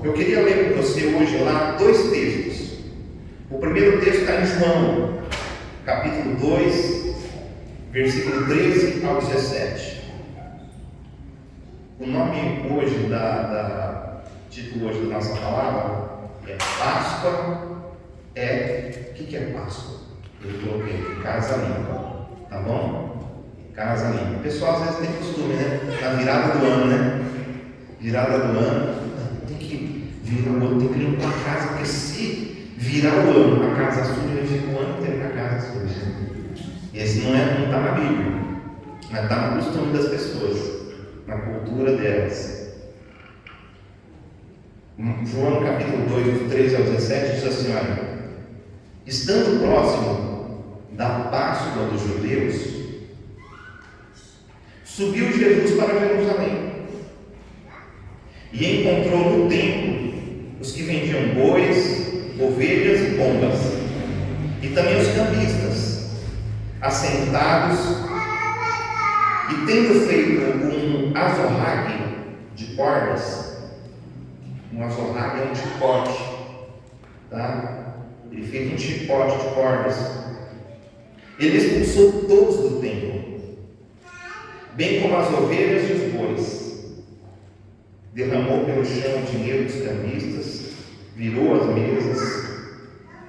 eu queria ler com você hoje lá dois textos. O primeiro texto está em João, capítulo 2, versículo 13 ao 17. O nome hoje título hoje da nossa palavra é Páscoa. O que é Páscoa? Eu coloquei aqui, casa limpa, tá bom? Casa limpa. O pessoal às vezes tem costume, né? Na virada do ano, né? Virada do ano, tem que virar o ano, tem que limpar a casa, porque se virar o ano, a casa suja, ele fica o ano inteiro com a casa suja. E esse não está na Bíblia, mas está no costume das pessoas, na cultura delas. João capítulo 2, do 13 ao 17, diz assim: olha, estando próximo da Páscoa dos judeus, subiu Jesus para Jerusalém e encontrou no templo os que vendiam bois, ovelhas e pombas, e também os cambistas, assentados, e tendo feito um azorrague de cordas. Um azorrague é um chicote, tá? Ele fez um chicote de cordas. Ele expulsou todos do templo, bem como as ovelhas e os bois. Derramou pelo chão o dinheiro dos cambistas, virou as mesas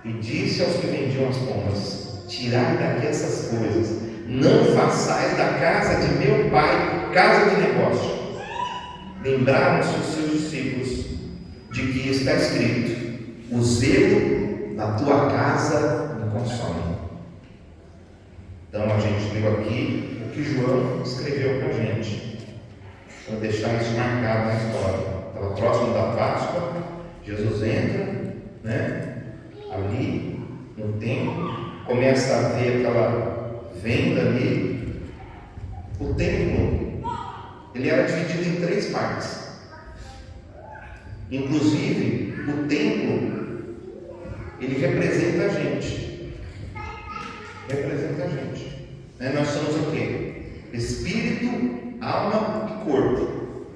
e disse aos que vendiam as pombas: tirai daqui essas coisas, não façais da casa de meu pai casa de negócio. Lembraram-se os seus discípulos de que está escrito: o zelo da tua casa me consome. Então a gente leu aqui o que João escreveu para a gente, para deixar isso marcado na história. Estava próximo da Páscoa, Jesus entra, né, ali no templo, começa a ver aquela venda ali. O templo, ele era dividido em 3 partes. Inclusive, o templo, ele representa a gente. Representa a gente. Nós somos o quê? Espírito, alma e corpo.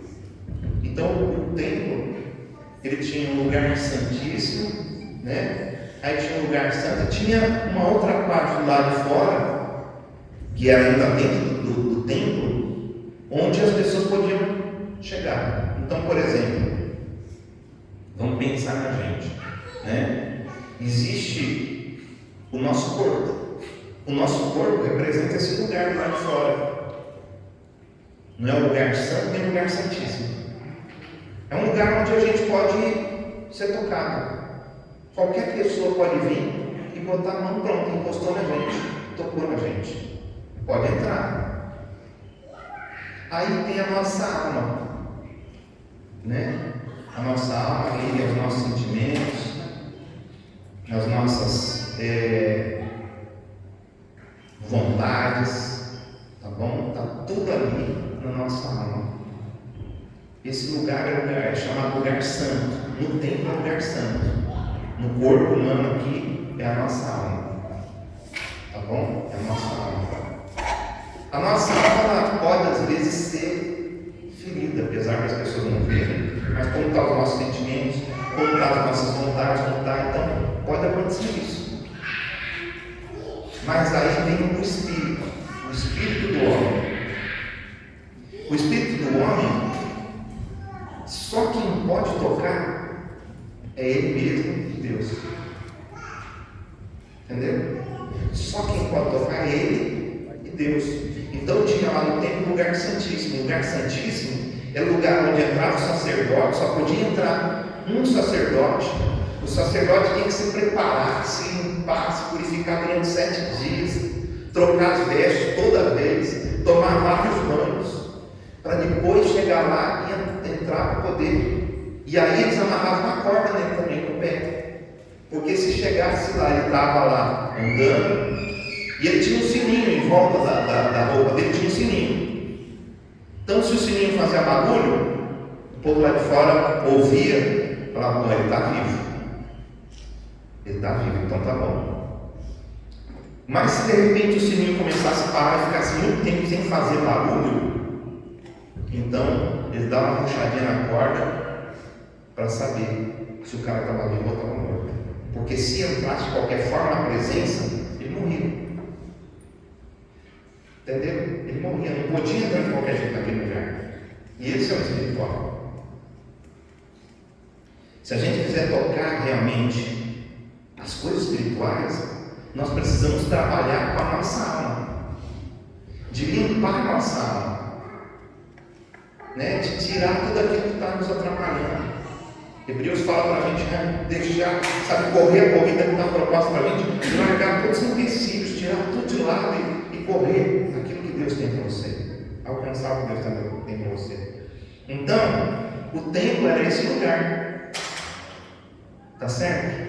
Então, o templo, ele tinha um lugar santíssimo, né? Aí tinha um lugar santo, tinha uma outra parte do lado de fora, que era ainda dentro do templo, onde as pessoas podiam chegar. Então, por exemplo, vamos pensar na gente, né? Existe o nosso corpo. O nosso corpo representa esse lugar lá de fora. Não é o lugar santo, nem o lugar santíssimo. É um lugar onde a gente pode ser tocado. Qualquer pessoa pode vir e botar a mão, pronto, encostou na gente, tocou na gente. Pode entrar. Aí tem a nossa alma, né? A nossa alma ali, os nossos sentimentos, as nossas vontades, tá bom? Está tudo ali na nossa alma. Esse lugar é chamado lugar santo. No templo é lugar santo. No corpo humano aqui é a nossa alma, tá bom? É a nossa alma. A nossa alma pode às vezes ser ferida, apesar que as pessoas não verem. Mas como estão os nossos sentimentos, como estão as nossas vontades, como está, então pode acontecer isso. Mas aí vem o espírito do homem. O espírito do homem, só quem pode tocar é ele mesmo e Deus. Entendeu? Só quem pode tocar é ele e Deus. Então tinha lá no templo um lugar santíssimo. O lugar santíssimo é o lugar onde entrava o sacerdote, só podia entrar um sacerdote. O sacerdote tinha que se preparar, se limpar, se purificar durante 7 dias, trocar as vestes toda vez, tomar vários banhos, para depois chegar lá e entrar para poder. E aí eles amarravam uma corda nele também no pé, porque se chegasse lá, ele estava lá andando, e ele tinha um sininho em volta da roupa dele, tinha um sininho. Então, se o sininho fazia barulho, o povo lá de fora ouvia, falava: ele está vivo. Ele está vivo, então tá bom. Mas se de repente o sininho começasse a parar e ficasse muito tempo sem fazer barulho, então eles davam uma puxadinha na corda para saber se o cara estava vivo ou estava morto. Porque se entrasse de qualquer forma na presença, ele morria. Entendeu? Ele morria, não podia entrar de qualquer jeito naquele lugar. E esse é o espiritual. Se a gente quiser tocar realmente as coisas espirituais, nós precisamos trabalhar com a nossa alma, de limpar a nossa alma, né? De tirar tudo aquilo que está nos atrapalhando. Hebreus fala para a gente deixar, sabe, correr a corrida que está proposta para a gente, largar todos os empecilhos, tirar tudo de lado e correr aquilo que Deus tem para você, alcançar o que Deus tem para você. Então, o templo era esse lugar, tá certo?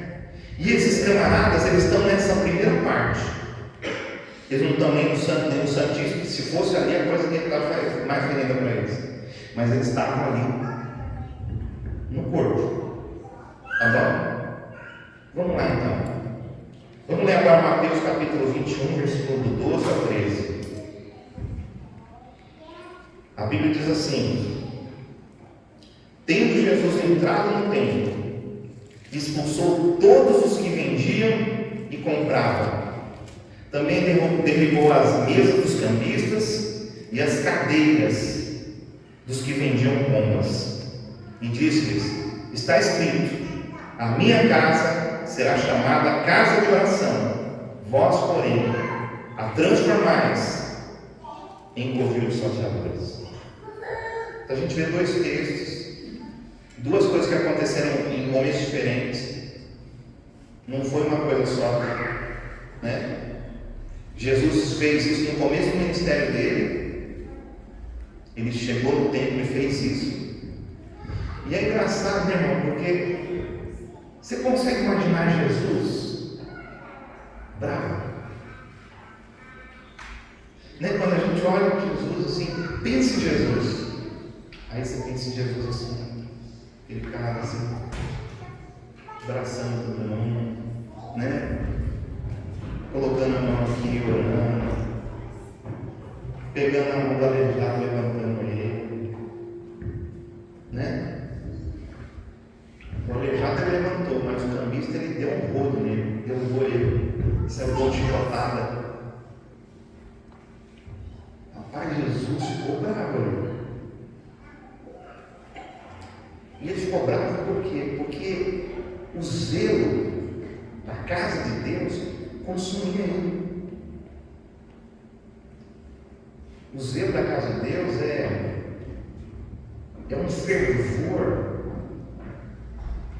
E esses camaradas, eles estão nessa primeira parte. Eles não estão nem no Santíssimo, que se fosse ali a coisa que estava mais venida para eles. Mas eles estavam ali, no corpo. Tá bom? Vamos lá então. Vamos ler agora Mateus capítulo 21, versículo do 12 ao 13. A Bíblia diz assim: tendo Jesus entrado no templo, expulsou todos os que vendiam e compravam. Também derribou as mesas dos cambistas e as cadeiras dos que vendiam pombas. E disse-lhes: está escrito, a minha casa será chamada casa de oração, vós, porém, a transformais em covil de salteadores. Então a gente vê dois textos, duas coisas que aconteceram em momentos diferentes. Não foi uma coisa só, né? Jesus fez isso no começo do ministério dele. Ele chegou no templo e fez isso. E é engraçado, meu irmão, porque você consegue imaginar Jesus bravo? Né? Quando a gente olha para Jesus assim, pensa em Jesus. Aí você pensa em Jesus assim, aquele cara assim, abraçando todo mundo, né? Colocando a mão aqui, orando, pegando a mão do aleijado, levantando ele, né? O aleijado ele levantou, mas o cambista ele deu um rodo nele, derrubou ele, saiu de chicotada. Rapaz, Jesus ficou bravo ali. E ele ficou bravo por quê? Porque o zelo da casa de Deus consumia ele. O zelo da casa de Deus é um fervor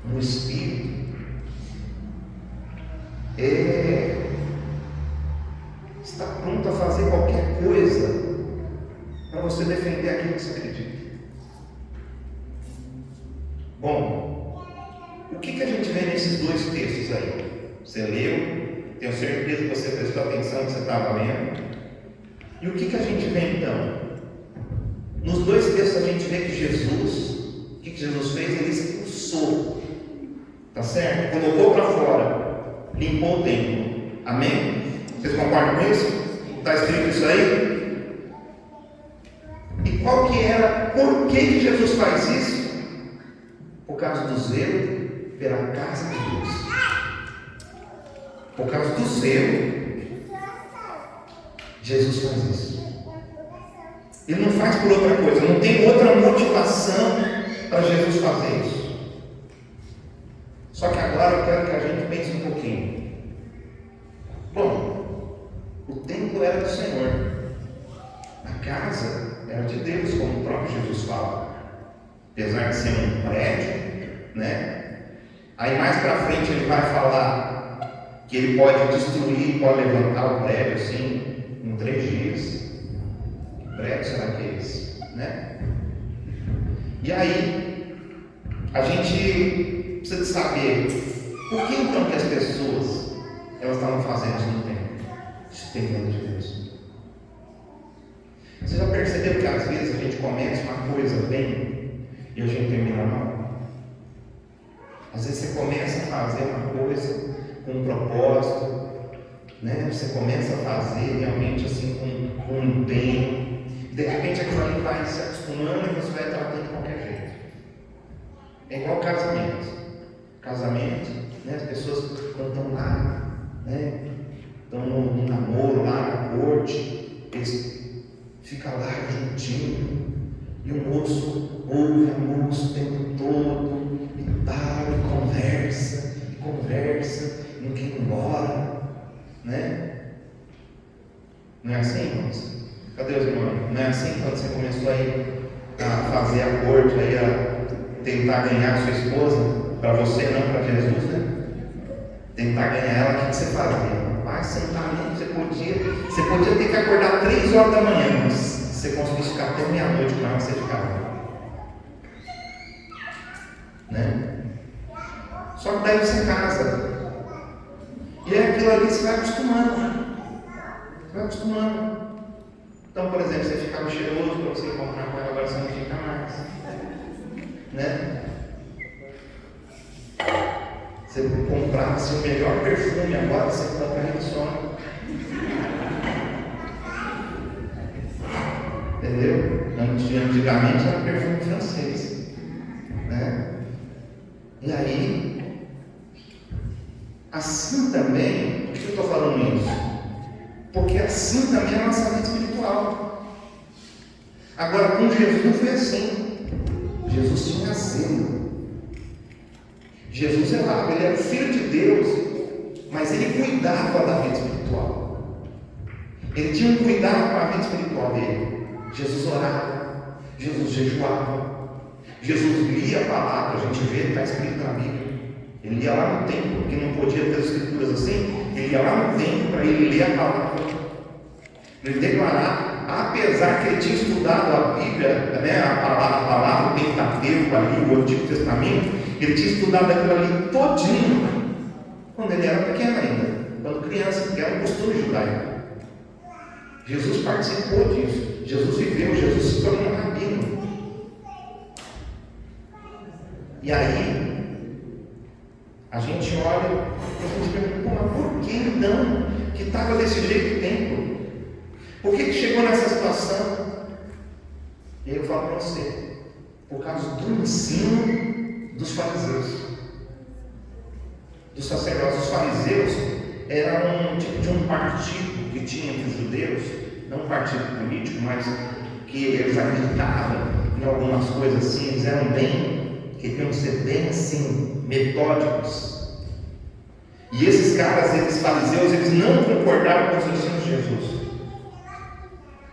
no espírito, está pronto a fazer qualquer coisa para você defender aquilo que você acredita. Bom, o que a gente vê nesses dois textos aí? Você leu, tenho certeza que você prestou atenção que você estava lendo. E o que a gente vê então? Nos dois textos a gente vê que Jesus, o que Jesus fez? Ele expulsou, tá certo? Colocou para fora, limpou o templo. Amém? Vocês concordam com isso? Está escrito isso aí? E qual que era, por que Jesus faz isso? Por causa do zelo pela casa de Deus. Por causa do zelo, Jesus faz isso. Ele não faz por outra coisa, não tem outra motivação para Jesus fazer isso. Só que agora eu quero que a gente pense um pouquinho. Bom, o templo era do Senhor, a casa era de Deus, como o próprio Jesus fala. Apesar de ser um prédio, né? Aí mais para frente ele vai falar que ele pode destruir, pode levantar o prédio assim, em 3 dias. Que prédio será que é esse? Né? E aí, a gente precisa de saber por que então que as pessoas elas estavam fazendo isso no templo, se temendo de Deus. Você já percebeu que às vezes a gente começa uma coisa bem e a gente termina mal? Às vezes você começa a fazer uma coisa com um propósito, né? Você começa a fazer realmente assim com um empenho, de repente aquilo ali vai se acostumando e você vai tratando de qualquer jeito. É igual casamento. Casamento, né? As pessoas quando estão lá, né? Estão no namoro, lá na corte, eles ficam lá juntinho, e o moço ouve a moça o tempo todo, e tal, e conversa, e não quer ir embora, né? Não é assim, irmãos? Cadê os irmãos? Não é assim quando você começou a fazer acordo, aí a tentar ganhar a sua esposa, para você, não para Jesus, né? Tentar ganhar ela, o que você fazia? Vai sentar ali, você podia ter que acordar 3 horas da manhã, mas se você conseguisse ficar até meia-noite com ela, você ficava. Né? Só que daí você casa. E é aquilo ali que você vai acostumando. Você vai acostumando. Então, por exemplo, você ficava cheiroso para você encontrar com ela, agora você não fica mais. Né? Você comprava o melhor perfume, agora você compra Rexona. Entendeu? Antigamente era perfume francês. Né? E aí, assim também, por que eu estou falando isso? Porque assim também é a nossa vida espiritual. Agora, com Jesus não foi assim. Jesus tinha zelo. Jesus zelava, ele era o Filho de Deus, mas ele cuidava da vida espiritual. Ele tinha um cuidado com a vida espiritual dele. Jesus orava, Jesus jejuava, Jesus lia a palavra, a gente vê, está escrito na Bíblia. Ele ia lá no templo, porque não podia ter as escrituras assim, ele ia lá no templo para ele ler a palavra, para ele declarar, apesar que ele tinha estudado a Bíblia, né, a palavra, o Pentateuco ali, o Antigo Testamento, ele tinha estudado aquilo ali todinho, quando ele era pequeno ainda, quando criança, porque era um costume judaico. Jesus participou disso, Jesus viveu, Jesus se tornou um rabino. E aí, a gente olha e a gente pergunta, mas por que então que estava desse jeito o tempo? Por que chegou nessa situação? E aí eu falo para você, por causa do ensino dos fariseus, dos sacerdotes. Os fariseus eram um tipo de um partido que tinha entre os judeus, não um partido político, mas que eles acreditavam em algumas coisas assim, eles eram bem, queriam ser bem assim, metódicos. E esses caras, esses fariseus, eles não concordavam com os ensinos de Jesus.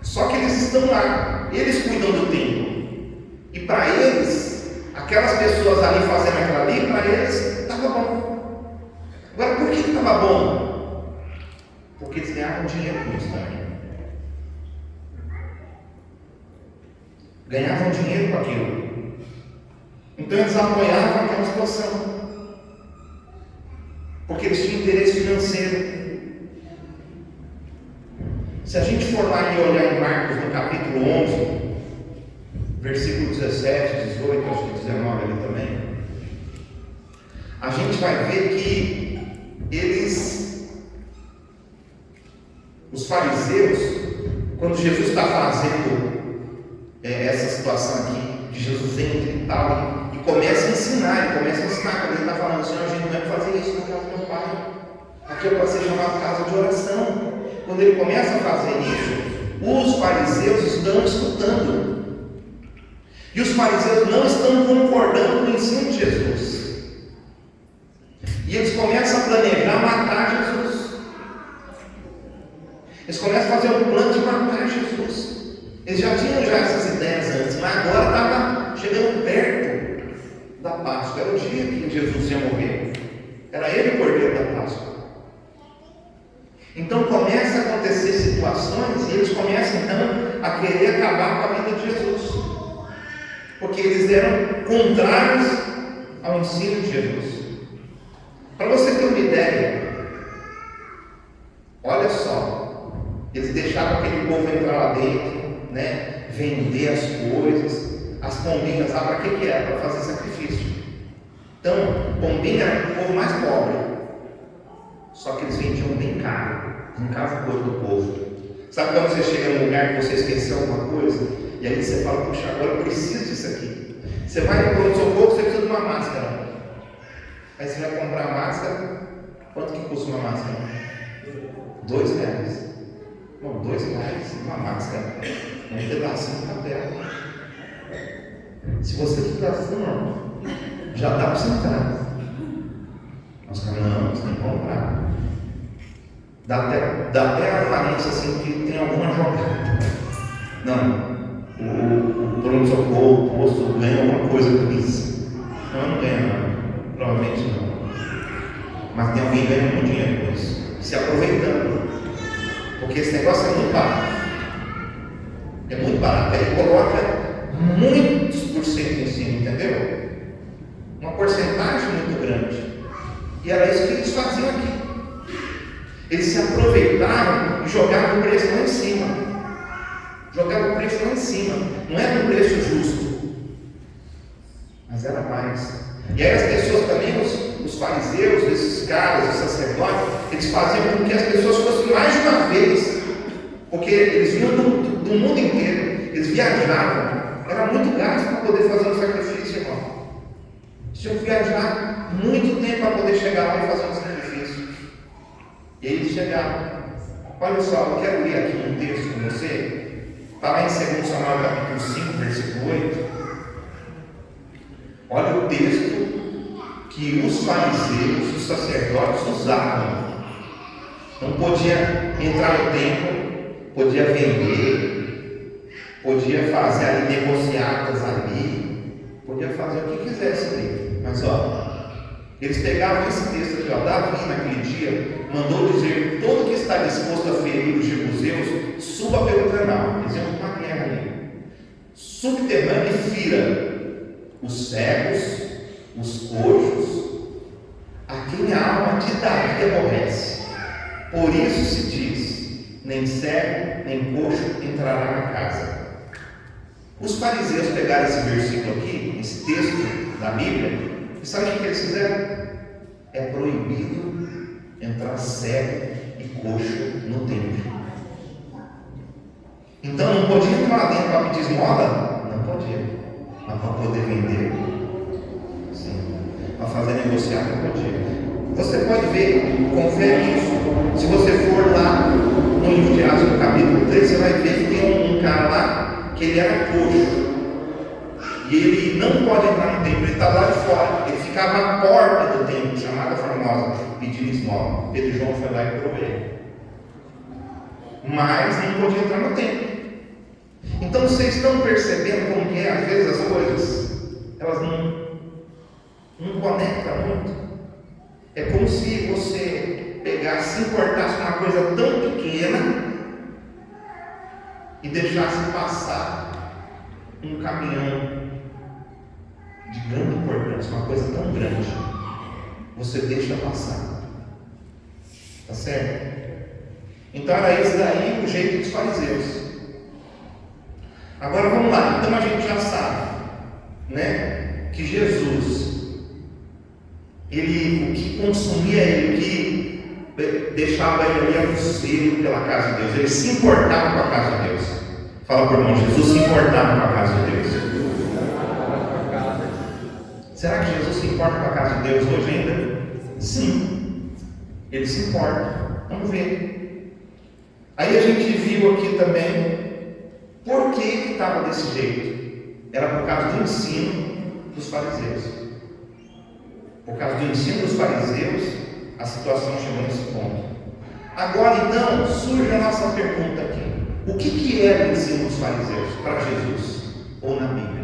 Só que eles estão lá, eles cuidam do templo, e para eles, aquelas pessoas ali fazendo aquilo ali, para eles estava bom. Agora, por que estava bom? Porque eles ganhavam dinheiro com isso também. Ganhavam dinheiro com aquilo. Então eles apoiavam aquela situação, porque eles tinham interesse financeiro. Se a gente for lá e olhar em Marcos, no capítulo 11, versículo 17, 18, acho que 19 ali também, a gente vai ver que os fariseus, quando Jesus está fazendo essa situação aqui, de Jesus entra e tal, e começa a ensinar, quando ele está falando assim, a gente não vai fazer isso na casa do meu pai, aqui é para ser chamado casa de oração. Quando ele começa a fazer isso, os fariseus estão escutando. E os fariseus não estão concordando com o ensino de Jesus. E eles começam a planejar matar Jesus. Eles começam a fazer um plano de matar Jesus. Eles já tinham essas ideias antes, mas agora estava chegando perto da Páscoa. Era o dia que Jesus ia morrer. Era ele o cordeiro da Páscoa. Então começa a acontecer situações e eles começam então a querer acabar com a vida de Jesus, porque eles eram contrários ao ensino de Jesus. Para você ter uma ideia, olha só, eles deixavam aquele povo entrar lá dentro, né, vender as coisas, as pombinhas lá, para que era? Para fazer sacrifício. Então, pombinha era o povo mais pobre. Só que eles vendiam bem caro, arrancava a coisa do povo. Sabe quando você chega num lugar que você esqueceu alguma coisa? E aí você fala, puxa, agora eu preciso disso aqui. Você vai no pronto-socorro, você precisa de uma máscara. Aí você vai comprar a máscara, quanto que custa uma máscara? R$2. Bom, R$2, uma máscara, um pedacinho de papel. Se você fizer assim, já dá para você entrar. Nós falamos, você tem que comprar. Dá até a aparência assim que tem alguma jogada. Não. O pronto-socorro, o posto ganha alguma coisa com isso. Não ganha, não. Provavelmente não. Mas tem alguém que ganha muito dinheiro com isso. Se aproveitando. Porque esse negócio é muito barato. É muito barato. Ele coloca muitos por cento em cima, entendeu? Uma porcentagem muito grande. E era isso que eles faziam aqui. Eles se aproveitaram e jogavam o preço lá em cima. Jogavam o preço lá em cima. Não era um preço justo, mas era mais. E aí as pessoas também, os fariseus, esses caras, os sacerdotes, eles faziam com que as pessoas fossem mais de uma vez, porque eles vinham do mundo inteiro, eles viajavam. Era muito gasto para poder fazer um sacrifício, irmão. Tinham que viajar muito tempo para poder chegar lá e fazer um sacrifício. E aí eles chegaram. Olha só, eu quero ler aqui um texto com você. Está lá em 2 Samuel capítulo 5, versículo 8. Olha o texto que os fariseus, os sacerdotes usavam. Não podia entrar no templo, podia vender, podia fazer ali negociatas ali, podia fazer o que quisesse ali. Mas eles pegavam esse texto aqui, Davi naquele dia mandou dizer: todo que está disposto a ferir os jebuseus, suba pelo canal. Eles iam para uma guerra ali. Subterrâneo e fira os cegos, os coxos, a quem a alma de Davi aborrece. Por isso se diz: nem cego, nem coxo entrará na casa. Os fariseus pegaram esse versículo aqui, esse texto da Bíblia, e sabe o que eles fizeram? É proibido entrar cego e coxo no templo. Então não podia entrar lá dentro para pedir esmola? Não podia. Mas para poder vender? Sim. Para fazer negociar? Não podia. Você pode ver, confere isso. Se você for lá no livro de Atos, no capítulo 3, você vai ver que tem um cara lá que ele era coxo. E ele não pode entrar no templo, ele está lá de fora. Ele ficava à porta do templo, chamada Formosa, pedindo esmola. Pedro e João foi lá e curou ele. Mas não podia entrar no templo. Então vocês estão percebendo como que é, às vezes as coisas, elas não conectam muito. É como se você pegasse, se importasse uma coisa tão pequena e deixasse passar um caminhão de grande importância, uma coisa tão grande, você deixa passar. Tá certo? Então era esse daí o jeito dos fariseus. Agora vamos lá. Então a gente já sabe, né, que Jesus, ele, o que consumia ele, o que deixava ele ali anseio pela casa de Deus, ele se importava com a casa de Deus. Fala por irmão, Jesus se importava com a casa de Deus. Será que Jesus se importa com a casa de Deus hoje ainda? Sim, ele se importa. Vamos ver. Aí a gente viu aqui também por que estava desse jeito. Era por causa do ensino dos fariseus. Por causa do ensino dos fariseus, a situação chegou nesse ponto. Agora então surge a nossa pergunta aqui: o que era o ensino dos fariseus para Jesus ou na Bíblia?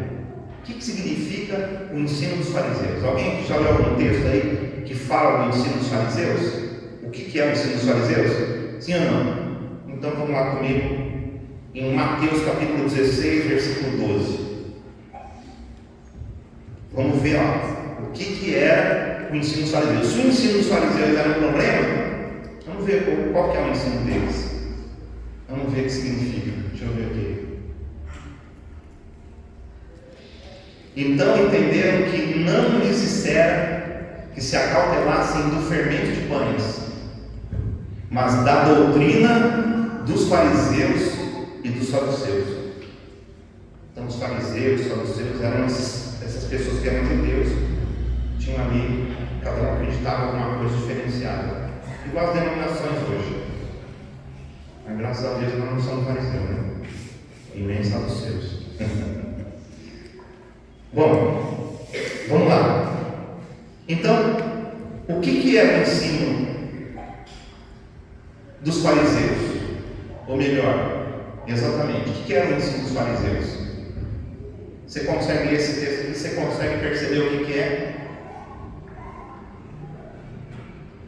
O que significa o ensino dos fariseus? Alguém já leu algum texto aí que fala do ensino dos fariseus? O que é o ensino dos fariseus? Sim ou não? Então vamos lá comigo em Mateus capítulo 16, versículo 12. Vamos ver o que era o ensino dos fariseus. Se o ensino dos fariseus era um problema, vamos ver qual que é o ensino deles. Vamos ver o que significa. Deixa eu ver aqui. Então entenderam que não lhes dissera que se acautelassem do fermento de pães, mas da doutrina dos fariseus e dos saduceus. Então os fariseus e os saduceus eram esses essas pessoas que eram judeus tinham ali, cada um acreditava em alguma coisa diferenciada, igual as denominações hoje. Mas graças a Deus nós não somos fariseus, né? E nem saduceus. Bom, vamos lá. Então, o que era o ensino dos fariseus? Ou melhor, exatamente, o que era o ensino dos fariseus? Você consegue ler esse texto aqui? Você consegue perceber o que é?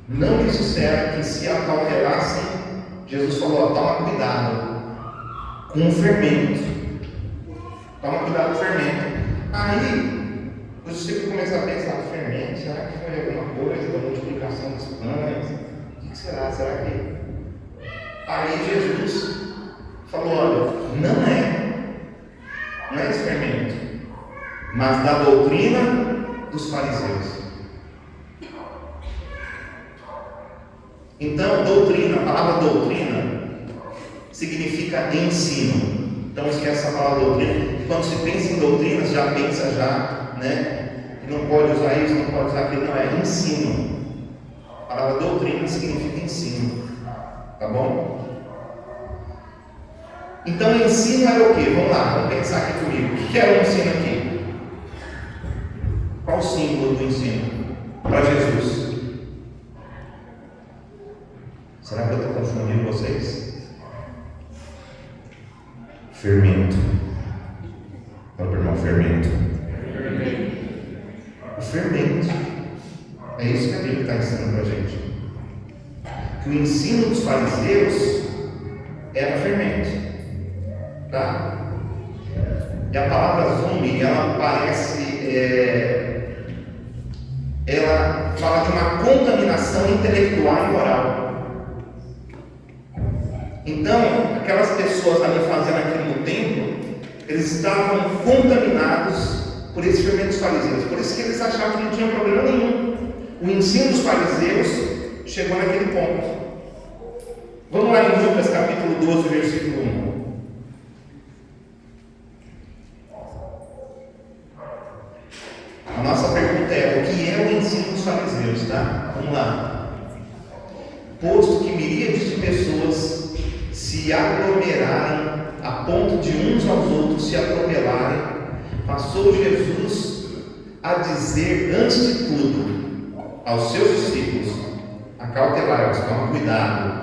Não lhes disseram que se acautelassem, Jesus falou: toma cuidado com o fermento. Toma cuidado com o fermento. Aí, os discípulos começaram a pensar: fermento, será que foi alguma coisa da multiplicação dos pães? O que será? Será que... Aí Jesus falou: olha, não é esse fermento, mas da doutrina dos fariseus. Então, doutrina, a palavra doutrina significa ensino. Então, esquece essa palavra doutrina. Quando se pensa em doutrina, já pensa né? Que não pode usar isso, não pode usar aquilo. Não, é ensino. A palavra doutrina significa ensino. Tá bom? Então, ensino era o quê? Vamos lá, vamos pensar aqui comigo. O que era o ensino aqui? Qual o símbolo do ensino para Jesus? Será que eu estou confundindo vocês? Fermento. Fala para o irmão: fermento. O fermento. É isso que a Bíblia está ensinando para a gente. Que o ensino dos fariseus era fermento. Tá? E a palavra zombi, ela parece... ela fala de uma contaminação intelectual e moral. Então, aquelas pessoas ali fazendo aquilo no templo, eles estavam contaminados por esse fermento dos fariseus. Por isso que eles achavam que não tinha problema nenhum. O ensino dos fariseus chegou naquele ponto. Vamos lá em Lucas capítulo 12, versículo 1. A nossa pergunta é: o que é o ensino dos fariseus? Tá? Vamos lá. Posto que miríades de pessoas se aglomeraram a ponto de uns aos outros se atropelarem, passou Jesus a dizer, antes de tudo, aos seus discípulos: acautelai-vos, tomem cuidado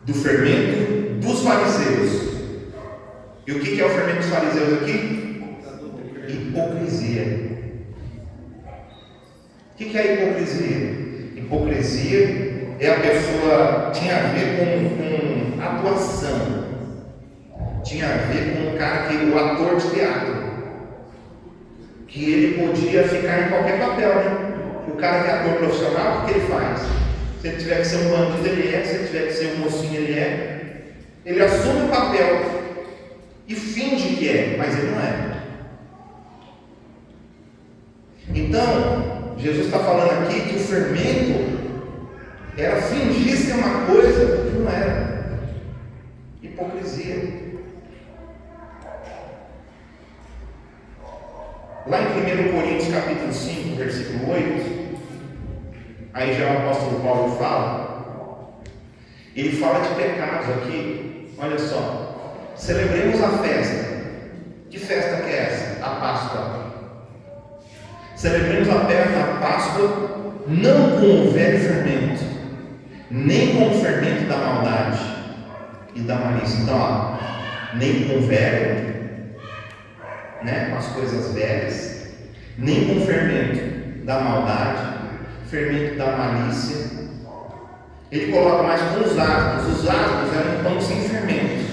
do fermento dos fariseus. E o que é o fermento dos fariseus aqui? Hipocrisia. O que é a hipocrisia? Hipocrisia é a pessoa, tinha a ver com atuação, tinha a ver com o cara o ator de teatro, que ele podia ficar em qualquer papel, né? O cara que é ator profissional, o que ele faz? Se ele tiver que ser um bandido, ele é. Se ele tiver que ser um mocinho, ele é. Ele assume o papel e finge que é, mas ele não é. Então, Jesus está falando aqui que o fermento era fingir ser uma coisa que não era. Hipocrisia. Lá em 1 Coríntios capítulo 5, versículo 8, aí já o apóstolo Paulo fala, ele fala de pecados aqui. Olha só: celebremos a festa. Que festa que é essa? A Páscoa. Celebremos a Páscoa não com o velho fermento, nem com o fermento da maldade e da malícia. Então, nem com o velho, né, com as coisas velhas, nem com o fermento da maldade, fermento da malícia. Ele coloca mais com os asmos. Os asmos eram pão sem fermento.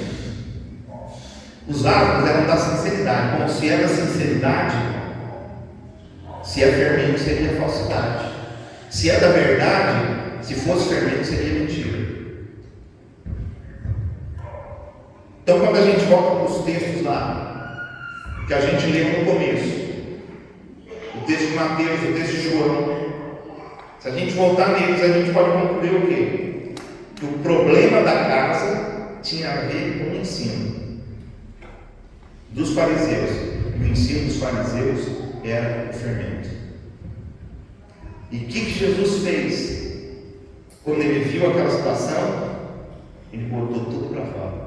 Os asmos eram da sinceridade. Como se é da sinceridade, se é fermento, seria falsidade. Se é da verdade, se fosse fermento, seria mentira. Então, quando a gente volta para os textos lá, que a gente leu no começo, o texto de Mateus, o texto de João, se a gente voltar neles, a gente pode concluir o quê? Que o problema da casa tinha a ver com o ensino dos fariseus. e o ensino dos fariseus era o fermento. E o que Jesus fez? Quando ele viu aquela situação, ele botou tudo para fora.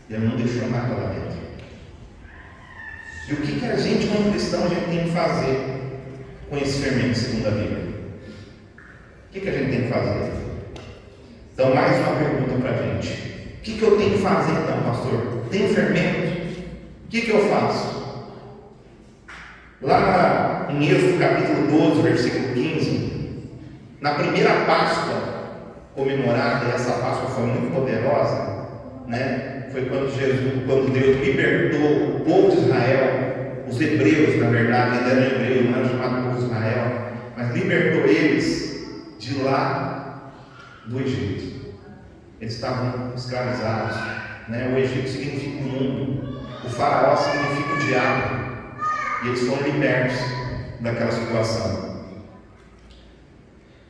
Ele não deixou nada lá dentro. E o que a gente, como cristão, a gente tem que fazer com esse fermento, segundo a Bíblia? O que a gente tem que fazer? Então, mais uma pergunta para a gente. O que eu tenho que fazer então, pastor? Tem fermento? O que eu faço? Lá em Êxodo capítulo 12, versículo 15, na primeira Páscoa comemorada, e essa Páscoa foi muito poderosa, né? Foi quando Deus libertou o povo de Israel, os hebreus, na verdade, ainda eram hebreus, não era chamado povo de Israel, mas libertou eles de lá do Egito. Eles estavam escravizados, né? O Egito significa o mundo, o faraó significa o diabo, e eles foram libertos daquela situação.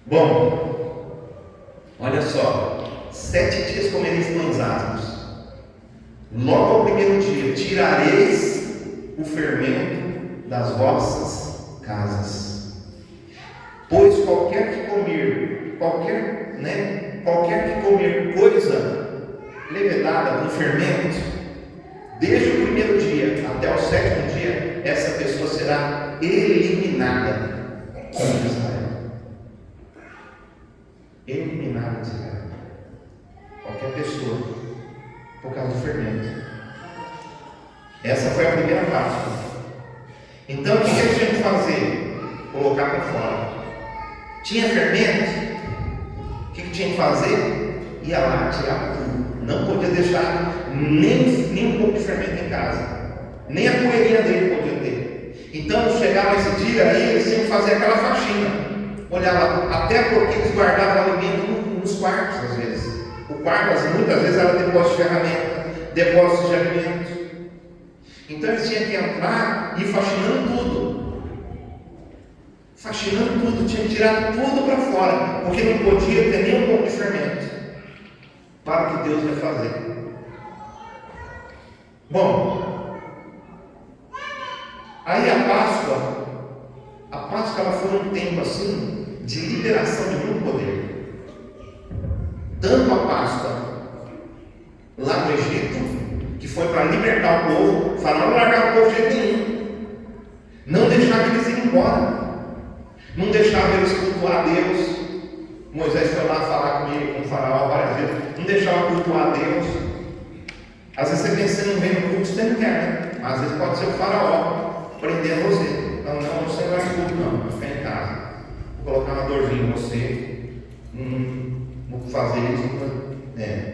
Bom, olha só, 7 dias comereis pães asmos, logo ao primeiro dia tirareis o fermento das vossas casas, pois qualquer que comer coisa levedada com fermento, desde o primeiro dia até o 7º dia, essa pessoa será eliminada de Israel. Eliminada de Israel. Qualquer pessoa, por causa do fermento. Essa foi a primeira Páscoa. Então, o que eles tinham que fazer? Colocar para fora. Tinha fermento? O que tinha que fazer? Ia lá, tirar tudo. Não podia deixar nem um pouco de fermento em casa. Nem a poeirinha dele podia ter. Então, chegava esse dia aí, eles tinham que fazer aquela faxina. Olhava, até porque eles guardavam alimento nos quartos, às vezes. O quarto, muitas vezes, era depósito de ferramenta, depósito de alimentos. Então, eles tinham que entrar e ir faxinando tudo. Faxinando tudo, tinha que tirar tudo para fora, porque não podia ter nem um pouco de fermento para o que Deus ia fazer. Bom, aí a Páscoa ela foi um tempo assim de liberação de muito poder. Tanto a Páscoa lá no Egito, que foi para libertar o povo, o faraó não largava o povo de jeito nenhum, não deixava eles ir embora, não deixava eles cultuar a Deus. Moisés foi lá falar com o faraó várias vezes, não deixava cultuar a Deus. Às vezes você pensa em ver no culto, você não quer, né? Mas às vezes pode ser o faraó prendendo você. Então, não, você não vai no culto, não, fica em casa. Vou colocar uma dorzinha em você, vou fazer isso.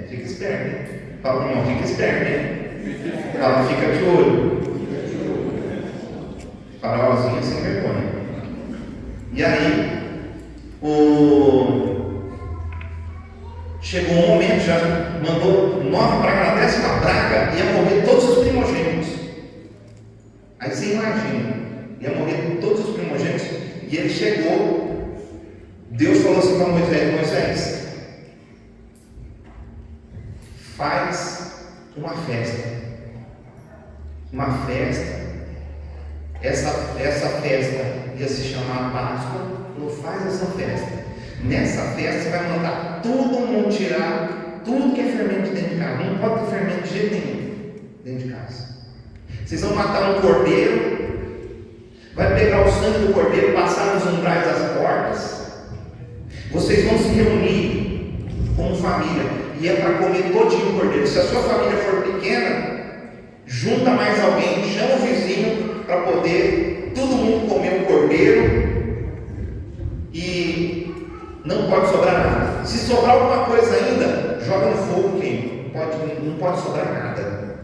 Fica esperto, né? Fala para o irmão, fica esperto, né? Fala, fica de olho. Faraózinho sem vergonha. E aí, chegou um momento, já mandou 9 pragas, na 10ª praga, ia morrer todos os primogênitos. Aí você imagina, ia morrer todos os primogênitos, e ele chegou, Deus falou assim para Moisés, faz uma festa, essa festa ia se chamar Páscoa. Não faz essa festa. Nessa festa você vai mandar todo mundo tirar tudo que é fermento dentro de casa. Não pode ter fermento de jeito nenhum dentro de casa. Vocês vão matar um cordeiro, vai pegar o sangue do cordeiro, passar nos umbrais das portas. Vocês vão se reunir como família, e é para comer todinho o cordeiro. Se a sua família for pequena, junta mais alguém, chama o vizinho para poder todo mundo comer o cordeiro. E não pode sobrar nada. Se sobrar alguma coisa ainda, joga no fogo, que não pode sobrar nada.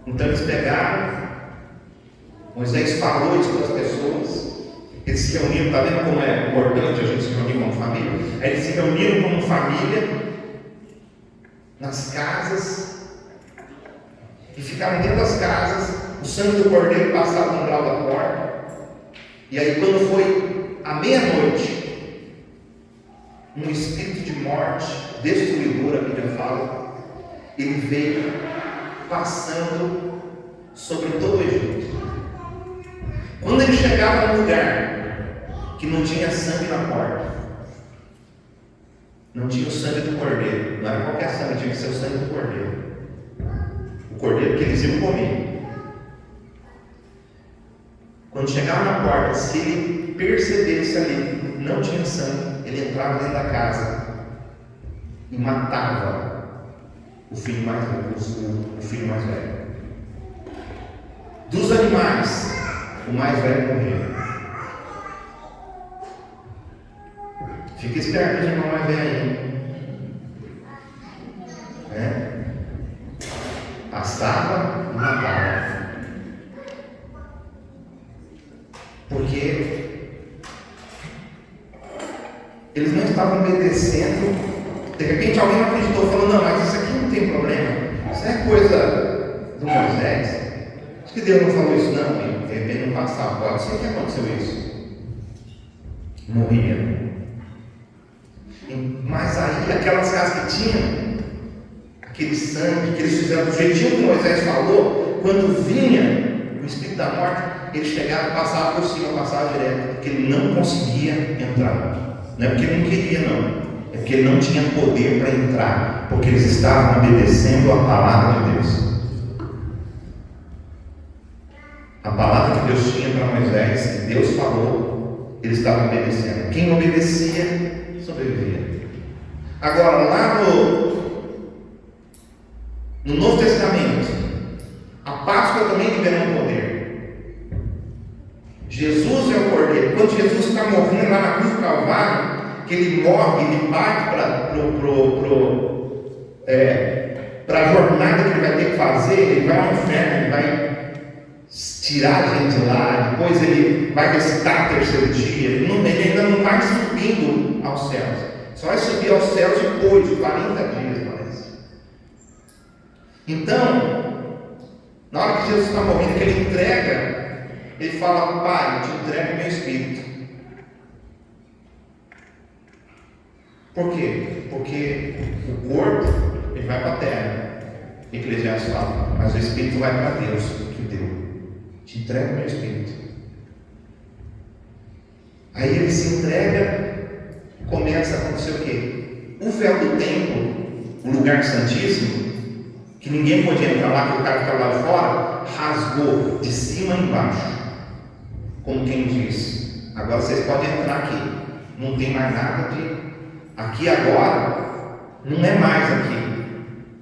Então eles pegaram, Moisés falou isso para as pessoas, eles se reuniram, está vendo como é importante a gente se reunir como família? Aí eles se reuniram como família, nas casas, e ficaram dentro das casas, o sangue do cordeiro passava no umbral da porta. E aí, quando foi à meia-noite, um espírito de morte destruidor, a Bíblia fala, ele veio passando sobre todo o Egito. Quando ele chegava num lugar que não tinha sangue na porta, não tinha o sangue do cordeiro, não era qualquer sangue, tinha que ser o sangue do cordeiro, o cordeiro que eles iam comer. Quando chegava na porta, se ele percebesse ali não tinha sangue, ele entrava dentro da casa e matava o filho mais velho. Dos animais, o mais velho morreu. Fica esperto, os irmãos mais velhos aí. Passava e matava. Porque eles não estavam obedecendo. De repente alguém acreditou, falando: não, mas isso aqui não tem problema, isso é coisa do Moisés. Acho que Deus não falou isso, não. E de repente não passava. Pode ser que aconteceu isso. Morria. Mas aí aquelas casas que tinham aquele sangue que eles fizeram do jeitinho que Moisés falou, quando vinha o espírito da morte, ele chegava e passava por cima, passava direto, porque ele não conseguia entrar. Não é porque ele não queria, não. É porque ele não tinha poder para entrar, porque eles estavam obedecendo a palavra de Deus. A palavra que Deus tinha para Moisés, que Deus falou, eles estavam obedecendo. Quem obedecia, sobrevivia. Agora, lá no Novo Testamento, a Páscoa também liberou um poder. Jesus é o Cordeiro. Quando Jesus está morrendo lá na cruz do Calvário, que ele morre, ele parte para a jornada que ele vai ter que fazer, ele vai ao inferno, ele vai tirar a gente de lá, depois ele vai ressuscitar no terceiro dia, ele ainda não vai subindo aos céus, só vai subir aos céus depois de 40 dias, parece. Então, na hora que Jesus está morrendo, que ele entrega, ele fala: Pai, eu te entrego o meu espírito. Por quê? Porque o corpo ele vai para a terra, Eclesiastes fala, mas o espírito vai para Deus que deu. Te entrego o meu espírito. Aí ele se entrega, começa a acontecer o quê? O véu do templo, o lugar santíssimo, que ninguém podia entrar lá, que o cara ficava lá de fora, rasgou de cima a embaixo, como quem diz: agora vocês podem entrar aqui, não tem mais nada de aqui agora, não é mais aqui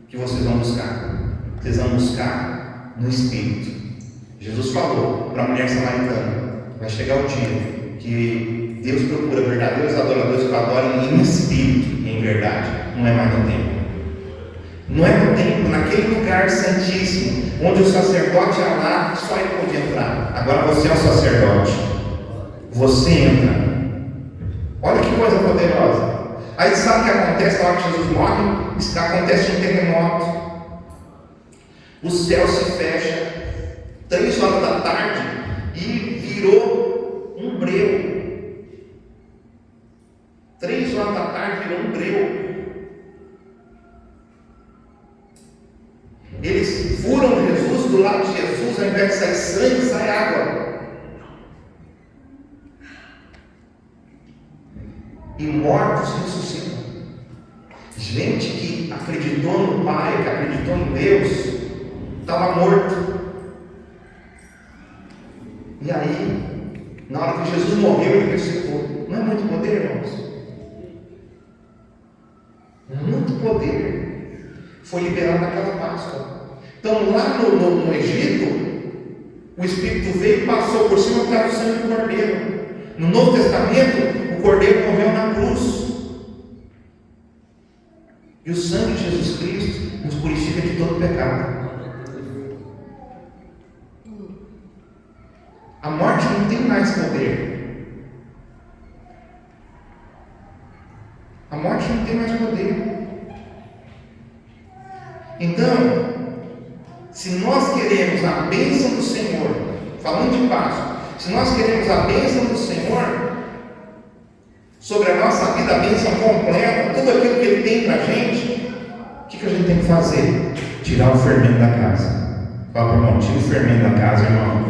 que vocês vão buscar, vocês vão buscar no Espírito. Jesus falou para a mulher samaritana: vai chegar o dia que Deus procura verdadeiros adoradores que adorem em espírito e em verdade. Não é mais no templo. Não é no templo, naquele lugar santíssimo, onde o sacerdote ia lá, só ele podia entrar. Agora você é o sacerdote, você entra. Olha que coisa poderosa. Aí sabe o que acontece na hora que Jesus morre? Acontece um terremoto, o céu se fecha, 3 horas da tarde, e virou um breu. 3 horas da tarde virou um breu. Eles furam Jesus, do lado de Jesus, ao invés de sair sangue, sai água. E mortos ressuscitam. Gente que acreditou no Pai, que acreditou em Deus, estava morto. E aí, na hora que Jesus morreu, ele ressuscitou. Não é muito poder, irmãos? Muito poder. Foi liberado naquela Páscoa. Então, lá no Egito, o Espírito veio e passou por cima do sangue do Cordeiro. No Novo Testamento, o Cordeiro morreu na cruz. E o sangue de Jesus Cristo nos purifica de todo pecado. A morte não tem mais poder. A morte não tem mais poder. Então, se nós queremos a bênção do Senhor, falando de Páscoa, se nós queremos a bênção do Senhor sobre a nossa vida, a bênção completa, tudo aquilo que Ele tem para a gente, o que a gente tem que fazer? Tirar o fermento da casa. Fala para o irmão, tira o fermento da casa, irmão.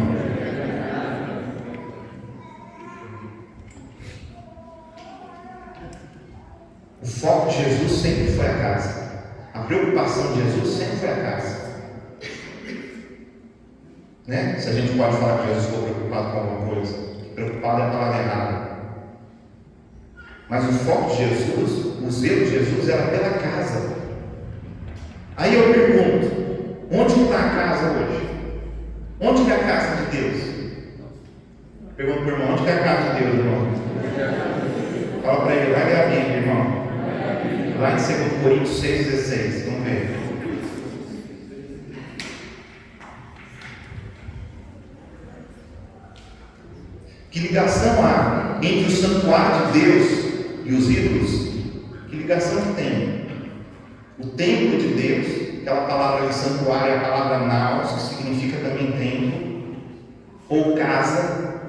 O foco de Jesus sempre foi a casa. A preocupação de Jesus sempre foi a casa. Né? Se a gente pode falar que Jesus ficou preocupado com alguma coisa, preocupado é a palavra errada. Mas o foco de Jesus, o zelo de Jesus era pela casa. Aí eu pergunto, onde está a casa hoje? Onde é a casa de Deus? Pergunto para o irmão, onde é a casa de Deus, irmão? Fala para ele, vai ler a Bíblia, irmão. Lá em 2 Coríntios 6,16, vamos ver. Que ligação há entre o santuário de Deus e os ídolos? Que ligação que tem? O templo de Deus, aquela palavra de santuário é a palavra naos, que significa também templo, ou casa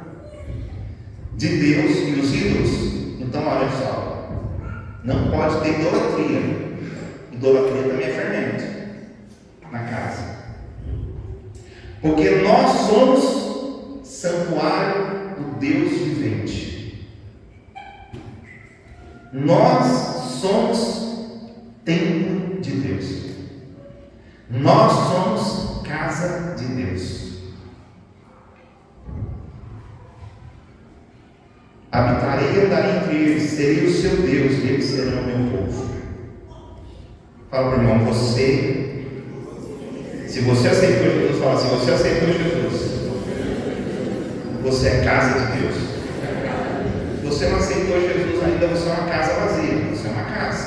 de Deus e os ídolos. Então, olha só, não pode ter idolatria. Idolatria também é fermento na casa, porque nós somos santuário do Deus vivente. Nós somos templo de Deus. Nós somos casa de Deus. Habitarei e andarei entre eles, serei o seu Deus e eles serão o meu povo. Fala para o irmão, se você aceitou Jesus, fala, se você aceitou Jesus, você é casa de Deus. Se você não aceitou Jesus ainda, você é uma casa vazia. Você é uma casa,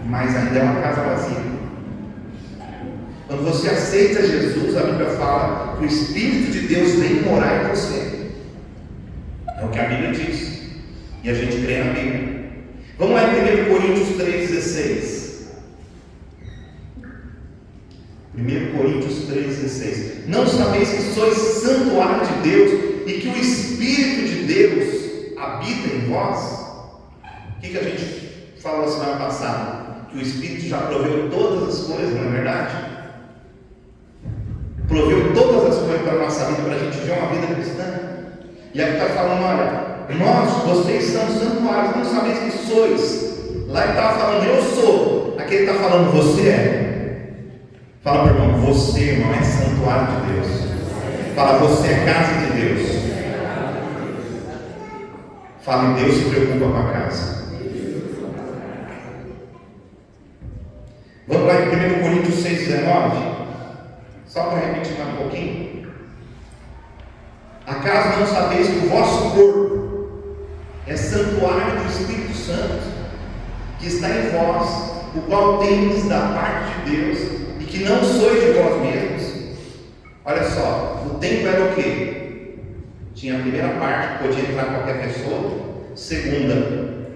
mas ainda é uma casa vazia. Quando você aceita Jesus, a Bíblia fala que o Espírito de Deus vem morar em você. É o que a Bíblia diz, e a gente crê na Bíblia. Vamos lá em 1 Coríntios 3,16. 1 Coríntios 3,16. Não sabeis que sois santuário de Deus e que o Espírito de Deus habita em vós? O que a gente falou a semana passada? Que o Espírito já proveu todas as coisas, não é verdade? Proveu todas as coisas para a nossa vida, para a gente viver uma vida cristã. E aqui está falando, olha, vocês são santuários, não sabeis que sois. Lá ele estava falando, eu sou. Aqui ele está falando, você é. Fala para o irmão, você, irmão, é santuário de Deus. Fala, você é casa de Deus. Fala, Deus se preocupa com a casa. Vamos lá em 1 Coríntios 6,19. Só para repetir mais um pouquinho. Acaso não sabeis que o vosso corpo é santuário do Espírito Santo, que está em vós, o qual tendes da parte de Deus, e que não sois de vós mesmos? Olha só, o templo era o quê? Tinha a primeira parte, que podia entrar qualquer pessoa. Segunda,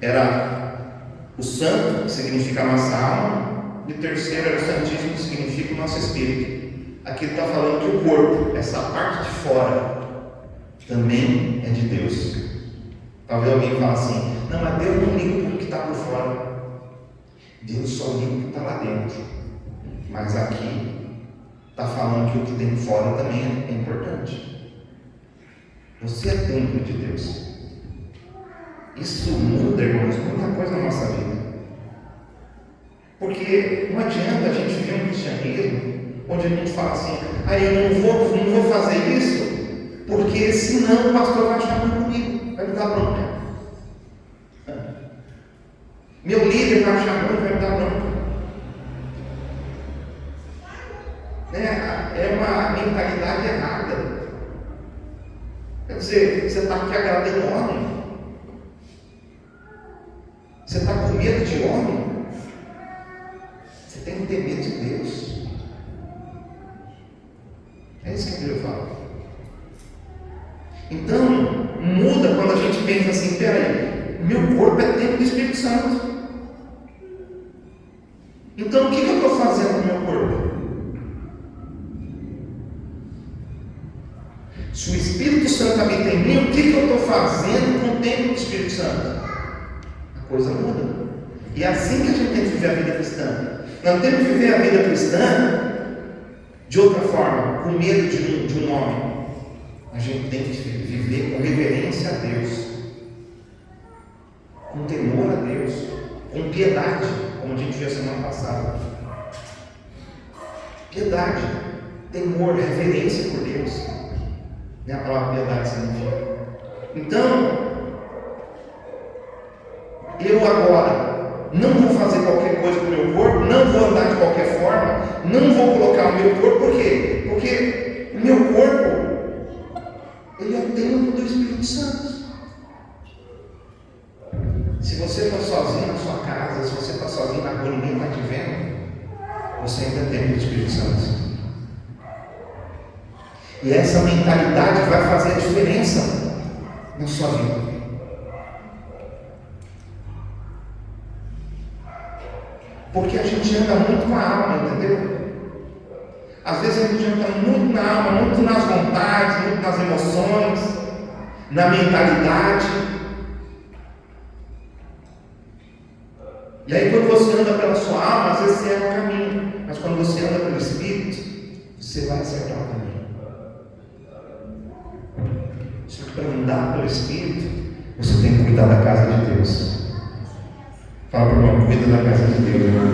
era o santo, que significa a nossa alma. E o terceiro era o santíssimo, que significa o nosso espírito. Aqui ele está falando que o corpo, essa parte de fora, também é de Deus. Talvez alguém fale assim, não, mas Deus não liga o que está por fora. Deus só liga o que está lá dentro. Mas aqui está falando que o que tem fora também é importante. Você é templo de Deus. Isso muda, irmãos, muita coisa na nossa vida. Porque não adianta a gente viver um cristianismo onde a gente fala assim, eu não vou fazer isso, porque senão o pastor vai achar ruim comigo, vai me dar bronca. Meu líder vai achar ruim, vai me dar bronca. É uma mentalidade errada. Quer dizer, você está aqui agradando homem. Você está com medo de homem. Você tem que ter medo de Deus. É isso que a Bíblia fala. Então, muda quando a gente pensa assim, peraí, meu corpo é templo do Espírito Santo. Então, o que eu estou fazendo com o meu corpo? Se o Espírito Santo habita em mim, o que eu estou fazendo com o templo do Espírito Santo? A coisa muda. E é assim que a gente tem que viver a vida cristã. Nós temos que viver a vida cristã de outra forma, com medo de um homem. A gente tem que viver com reverência a Deus, com temor a Deus, com piedade, como a gente viu semana passada. Piedade, temor, reverência por Deus. A palavra piedade significa. Então, eu agora não vou fazer qualquer coisa com o meu corpo, não vou andar de qualquer forma, não vou colocar o meu corpo, por quê? Porque o meu corpo, ele é o templo do Espírito Santo. Se você está sozinho na sua casa, se você está sozinho na rua, ninguém está te vendo, você ainda é templo do Espírito Santo. E essa mentalidade vai fazer a diferença na sua vida. Porque a gente anda muito com a alma, entendeu? Às vezes a gente anda muito na alma, muito nas vontades, muito nas emoções, na mentalidade. E aí quando você anda pela sua alma, às vezes você erra o caminho. Mas quando você anda pelo Espírito, você vai acertar o caminho. Só que para andar pelo Espírito, você tem que cuidar da casa de Deus. Fala para o irmão, cuida da casa de Deus, irmão.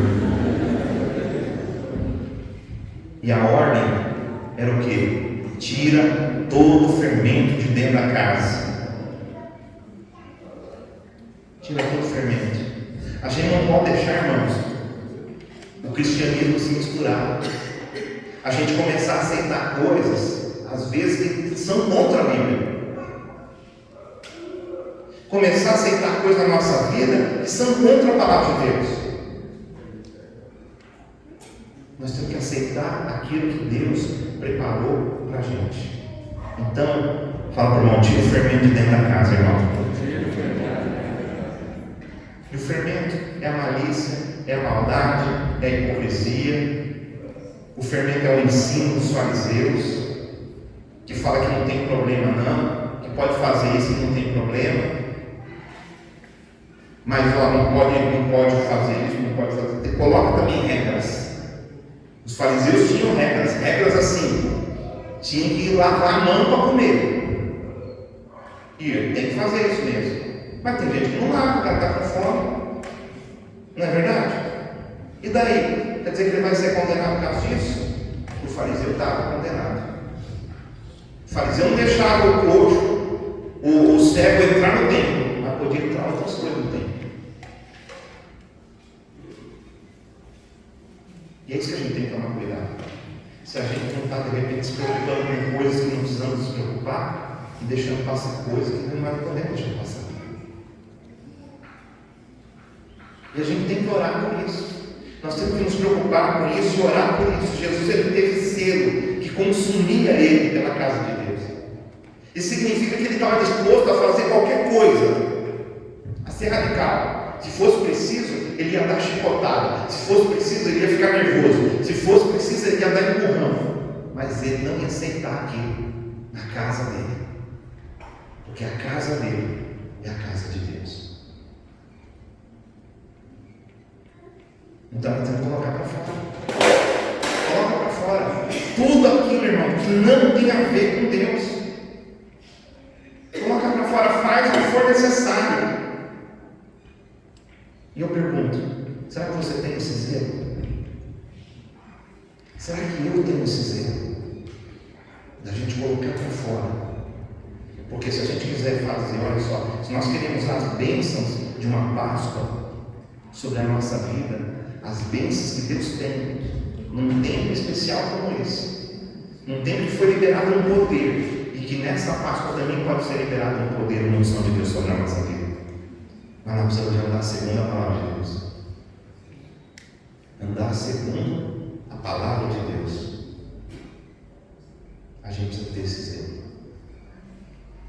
E a ordem era o quê? Tira todo o fermento de dentro da casa. Tira todo o fermento. A gente não pode deixar, irmãos, o cristianismo se misturar. A gente começar a aceitar coisas, às vezes, que são contra a Bíblia. Começar a aceitar coisas na nossa vida que são contra a palavra de Deus. Nós temos que aceitar aquilo que Deus preparou para a gente. Então, fala para o irmão, tira o fermento de dentro da casa, irmão. E o fermento é a malícia, é a maldade, é a hipocrisia. O fermento é o ensino dos fariseus, que fala que não tem problema não, que pode fazer isso e não tem problema. Mas ó, não pode fazer isso, não pode fazer. Coloca também regras. Os fariseus tinham regras assim. Tinha que lavar a mão para comer. E tem que fazer isso mesmo. Mas tem gente que não lava, o cara está com fome. Não é verdade? E daí? Quer dizer que ele vai ser condenado por causa disso? O fariseu estava condenado. O fariseu não deixava o coxo, o cego entrar no templo, mas podia entrar outras coisas no templo. E é isso que a gente tem que tomar cuidado. Se a gente não está de repente se preocupando com coisas que não precisamos nos preocupar e deixando passar coisas que não podemos deixar passar. E a gente tem que orar por isso. Nós temos que nos preocupar com isso e orar por isso. Jesus, ele teve zelo que consumia ele pela casa de Deus. Isso significa que ele estava disposto a fazer qualquer coisa, a ser radical. Se fosse preciso, ele ia dar chicotada. Se fosse preciso, ele ia ficar nervoso. Se fosse preciso, ele ia dar empurrão. Mas ele não ia aceitar aquilo na casa dele. Porque a casa dele é a casa de Deus. Então nós temos que colocar para fora. Coloca para fora. Tudo aquilo, irmão, que não tem a ver com Deus. Coloca para fora, faz o que for necessário. E eu pergunto, será que você tem esse zelo? Será que eu tenho esse zelo? Da gente colocar para fora. Porque se a gente quiser fazer, olha só, se nós queremos as bênçãos de uma Páscoa sobre a nossa vida, as bênçãos que Deus tem, num tempo especial como esse, num tempo que foi liberado um poder, e que nessa Páscoa também pode ser liberado um poder, uma unção de Deus sobre a nossa vida. Mas nós precisamos andar segundo a palavra de Deus. Andar segundo a palavra de Deus. A gente precisa ter esse zelo.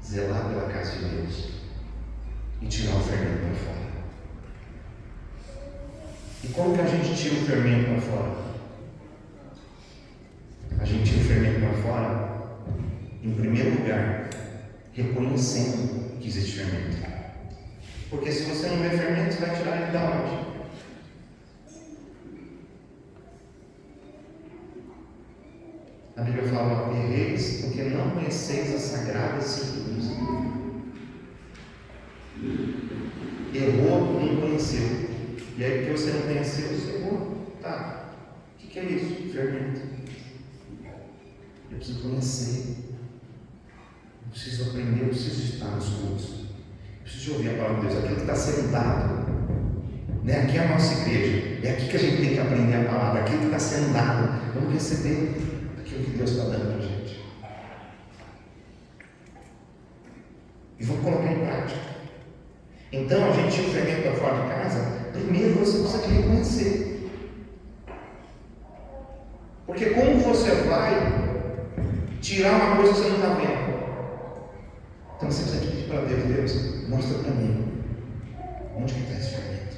Zelar pela casa de Deus. E tirar o fermento para fora. E como que a gente tira o fermento para fora? A gente tira o fermento para fora, em primeiro lugar, reconhecendo que existe fermento. Porque se você não vê fermento, você vai tirar ele da onde? A Bíblia fala: erreis porque não conheceis as sagradas escrituras. Errou, não conheceu. E aí, porque você não conheceu, você errou. Tá. O que é isso? Fermento. Eu preciso conhecer. Eu preciso aprender, eu preciso estar nos cultos. Eu preciso ouvir a palavra de Deus. Aquilo que está sendo dado. Né? Aqui é a nossa igreja. É aqui que a gente tem que aprender a palavra. Aquilo que está sendo dado. Vamos receber aquilo que Deus está dando para a gente. E vamos colocar em prática. Então, a gente tira o fermento para fora de casa. Primeiro você precisa reconhecer. Porque como você vai tirar uma coisa que você não está vendo? Então você precisa pedir para Deus: Deus, mostra para mim onde que está esse fermento.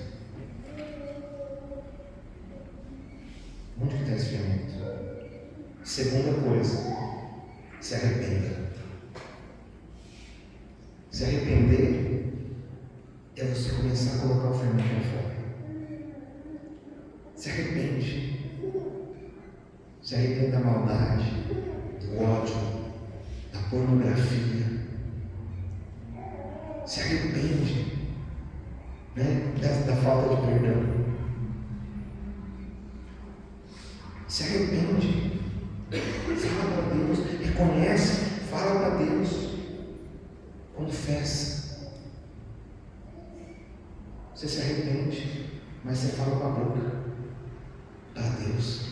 Onde que está esse fermento? Segunda coisa, se arrependa. Se arrepender é você começar a colocar o fermento para fora. Se arrepende. Se arrepende da maldade, do ódio, da pornografia. Se arrepende, né, da falta de perdão. Se arrepende. Fala para Deus. Reconhece. Fala para Deus. Confessa. Você se arrepende, mas você fala com a boca para Deus.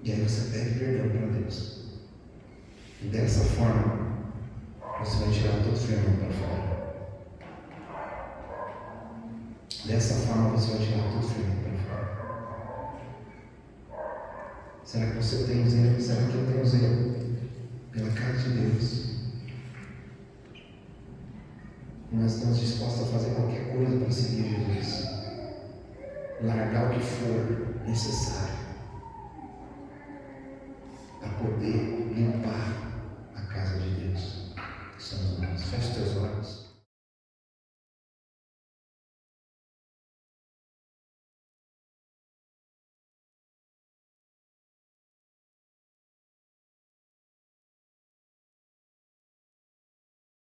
E aí você pede perdão para Deus. E dessa forma, você vai tirar todo o fermento para fora. Dessa forma, você vai tirar todo o fermento para fora. Será que você tem zelo? Será que eu tenho zelo? Pela casa de Deus. Nós estamos dispostos a fazer qualquer coisa para seguir Jesus. Largar o que for necessário para poder limpar